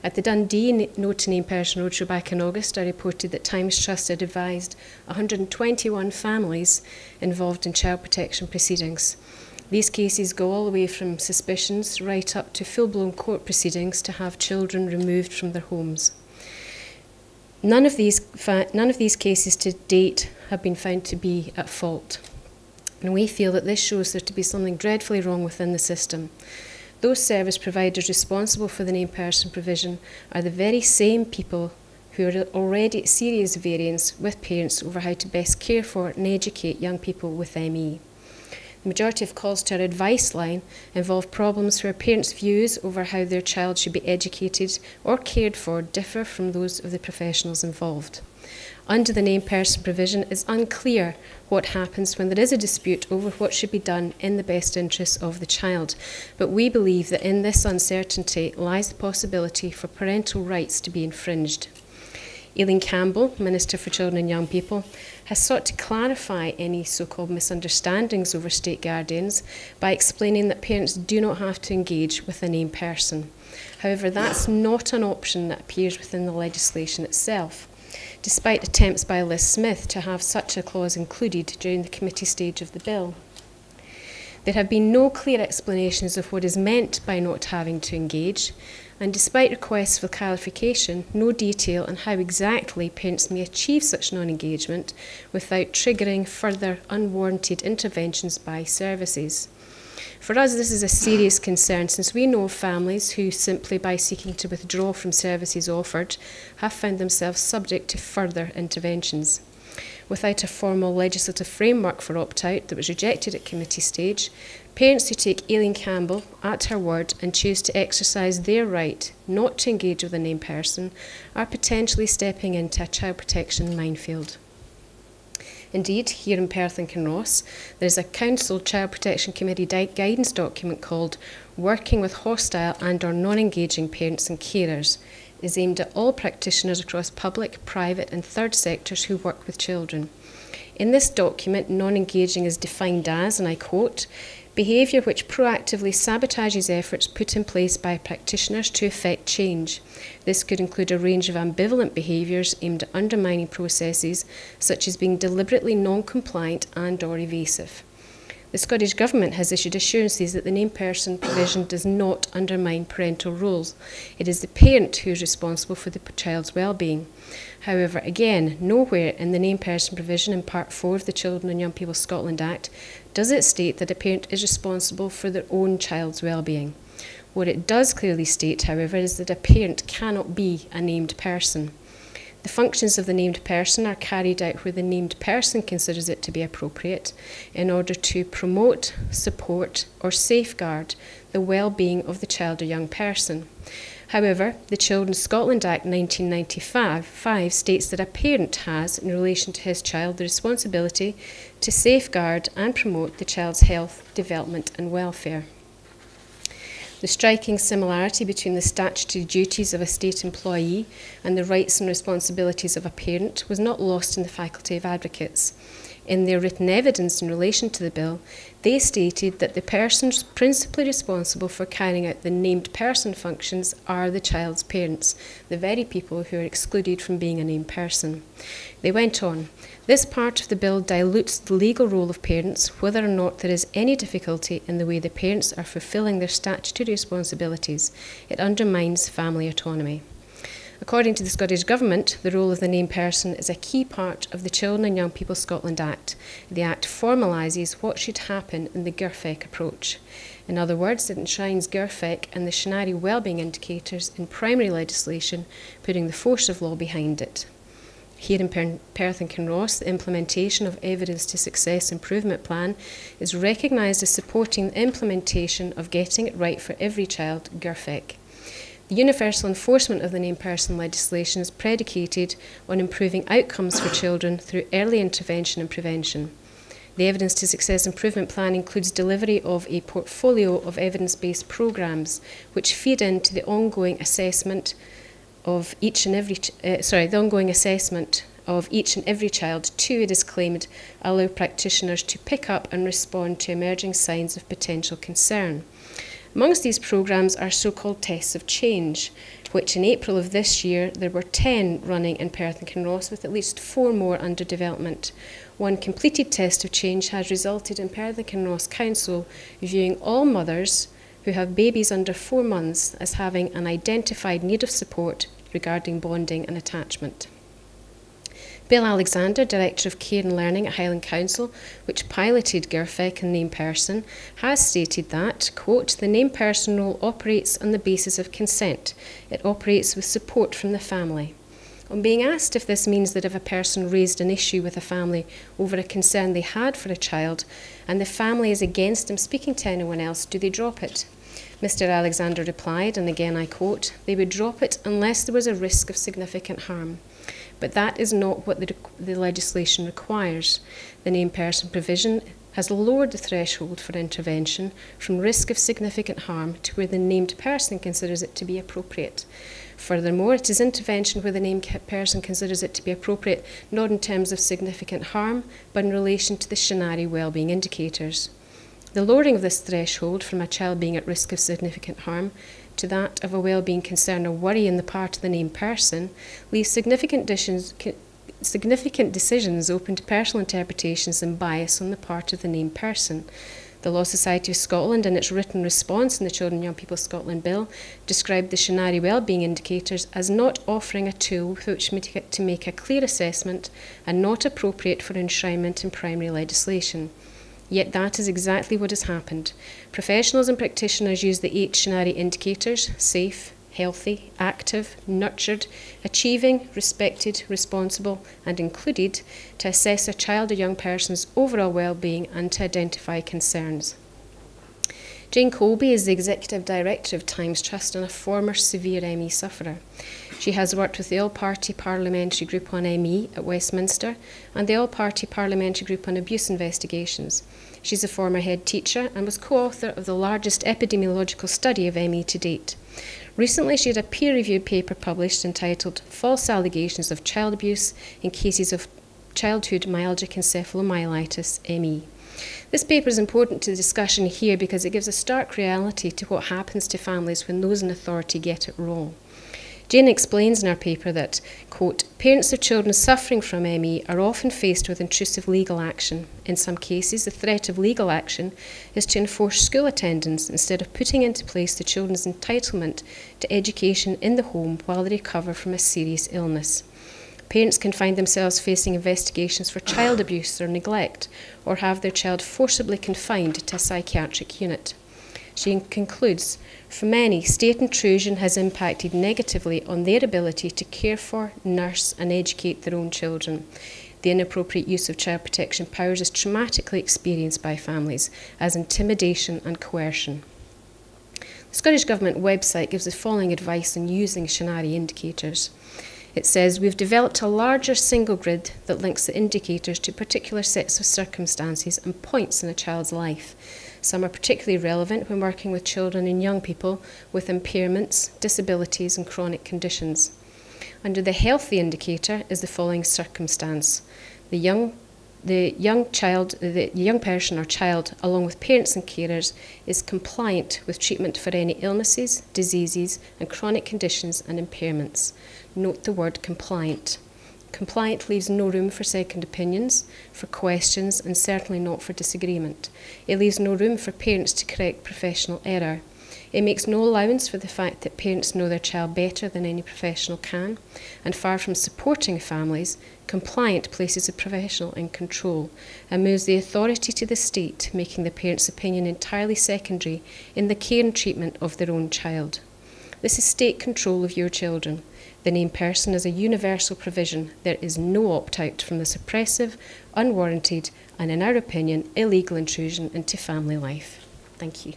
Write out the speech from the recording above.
At the Dundee No2NP Roadshow back in August, I reported that Tymes Trust had advised 121 families involved in child protection proceedings. These cases go all the way from suspicions right up to full-blown court proceedings to have children removed from their homes. None of these cases to date have been found to be at fault. And we feel that this shows there to be something dreadfully wrong within the system. Those service providers responsible for the named person provision are the very same people who are already at serious variance with parents over how to best care for and educate young people with ME. The majority of calls to our advice line involve problems where parents' views over how their child should be educated or cared for differ from those of the professionals involved. Under the named person provision, it's unclear what happens when there is a dispute over what should be done in the best interests of the child. But we believe that in this uncertainty lies the possibility for parental rights to be infringed. Aileen Campbell, Minister for Children and Young People, has sought to clarify any so-called misunderstandings over state guardians by explaining that parents do not have to engage with a named person. However, that's not an option that appears within the legislation itself, despite attempts by Liz Smith to have such a clause included during the committee stage of the bill. There have been no clear explanations of what is meant by not having to engage, and despite requests for clarification, no detail on how exactly parents may achieve such non-engagement without triggering further unwarranted interventions by services. For us, this is a serious concern, since we know of families who, simply by seeking to withdraw from services offered, have found themselves subject to further interventions. Without a formal legislative framework for opt-out that was rejected at committee stage, parents who take Aileen Campbell at her word and choose to exercise their right not to engage with a named person are potentially stepping into a child protection minefield. Indeed, here in Perth and Kinross, there is a Council Child Protection Committee guidance document called Working with Hostile and/or Non-Engaging Parents and Carers. It is aimed at all practitioners across public, private and third sectors who work with children. In this document, non-engaging is defined as, and I quote, behaviour which proactively sabotages efforts put in place by practitioners to effect change. This could include a range of ambivalent behaviours aimed at undermining processes, such as being deliberately non-compliant and/or evasive. The Scottish Government has issued assurances that the named person provision does not undermine parental roles. It is the parent who is responsible for the child's well-being. However, again, nowhere in the named person provision in Part 4 of the Children and Young People Scotland Act does it state that a parent is responsible for their own child's well-being. What it does clearly state, however, is that a parent cannot be a named person. The functions of the named person are carried out where the named person considers it to be appropriate in order to promote, support or safeguard the well-being of the child or young person. However, the Children's Scotland Act 1995 states that a parent has, in relation to his child, the responsibility to safeguard and promote the child's health, development and welfare. The striking similarity between the statutory duties of a state employee and the rights and responsibilities of a parent was not lost in the Faculty of Advocates. In their written evidence in relation to the bill, they stated that the persons principally responsible for carrying out the named person functions are the child's parents, the very people who are excluded from being a named person. They went on, this part of the bill dilutes the legal role of parents, whether or not there is any difficulty in the way the parents are fulfilling their statutory responsibilities. It undermines family autonomy. According to the Scottish Government, the role of the named person is a key part of the Children and Young People Scotland Act. The Act formalises what should happen in the GIRFEC approach. In other words, it enshrines GIRFEC and the Scenario Wellbeing Indicators in primary legislation, putting the force of law behind it. Here in Perth and Kinross, the implementation of Evidence to Success Improvement Plan is recognised as supporting the implementation of Getting It Right for Every Child, GIRFEC. The universal enforcement of the named person legislation is predicated on improving outcomes for children through early intervention and prevention. The Evidence to Success Improvement Plan includes delivery of a portfolio of evidence-based programmes which feed into the ongoing assessment of each and every child to, it is claimed, allow practitioners to pick up and respond to emerging signs of potential concern. Amongst these programmes are so-called tests of change, which in April of this year there were 10 running in Perth and Kinross, with at least 4 more under development. One completed test of change has resulted in Perth and Kinross Council viewing all mothers who have babies under 4 months as having an identified need of support regarding bonding and attachment. Bill Alexander, Director of Care and Learning at Highland Council, which piloted GIRFEC and Named Person, has stated that, quote, the named person role operates on the basis of consent. It operates with support from the family. On being asked if this means that if a person raised an issue with a family over a concern they had for a child and the family is against them speaking to anyone else, do they drop it? Mr. Alexander replied, and again I quote, they would drop it unless there was a risk of significant harm. But that is not what the legislation requires. The named person provision has lowered the threshold for intervention from risk of significant harm to where the named person considers it to be appropriate. Furthermore, it is intervention where the named person considers it to be appropriate, not in terms of significant harm, but in relation to the Shinari Wellbeing Indicators. The lowering of this threshold from a child being at risk of significant harm to that of a wellbeing concern or worry on the part of the named person leaves significant decisions open to personal interpretations and bias on the part of the named person. The Law Society of Scotland, in its written response in the Children and Young People Scotland Bill, described the Shinari Wellbeing Indicators as not offering a tool with which to make a clear assessment and not appropriate for enshrinement in primary legislation. Yet that is exactly what has happened. Professionals and practitioners use the 8 Shinari indicators: safe, healthy, active, nurtured, achieving, respected, responsible and included to assess a child or young person's overall well-being and to identify concerns. Jane Colby is the Executive Director of Tymes Trust and a former severe ME sufferer. She has worked with the All-Party Parliamentary Group on ME at Westminster and the All-Party Parliamentary Group on Abuse Investigations. She's a former head teacher and was co-author of the largest epidemiological study of ME to date. Recently, she had a peer-reviewed paper published entitled False Allegations of Child Abuse in Cases of Childhood Myalgic Encephalomyelitis, ME. This paper is important to the discussion here because it gives a stark reality to what happens to families when those in authority get it wrong. Jane explains in her paper that, quote, parents of children suffering from ME are often faced with intrusive legal action. In some cases, the threat of legal action is to enforce school attendance instead of putting into place the children's entitlement to education in the home while they recover from a serious illness. Parents can find themselves facing investigations for child abuse or neglect, or have their child forcibly confined to a psychiatric unit. She concludes, for many, state intrusion has impacted negatively on their ability to care for, nurse and educate their own children. The inappropriate use of child protection powers is traumatically experienced by families as intimidation and coercion. The Scottish Government website gives the following advice on using Shinari indicators. It says, we've developed a larger single grid that links the indicators to particular sets of circumstances and points in a child's life. Some are particularly relevant when working with children and young people with impairments, disabilities and chronic conditions. Under the healthy indicator is the following circumstance. The young person or child, along with parents and carers, is compliant with treatment for any illnesses, diseases and chronic conditions and impairments. Note the word compliant. Compliant leaves no room for second opinions, for questions and certainly not for disagreement. It leaves no room for parents to correct professional error. It makes no allowance for the fact that parents know their child better than any professional can, and far from supporting families, compliant places a professional in control and moves the authority to the state, making the parent's opinion entirely secondary in the care and treatment of their own child. This is state control of your children. The named person is a universal provision. There is no opt-out from this oppressive, unwarranted and, in our opinion, illegal intrusion into family life. Thank you.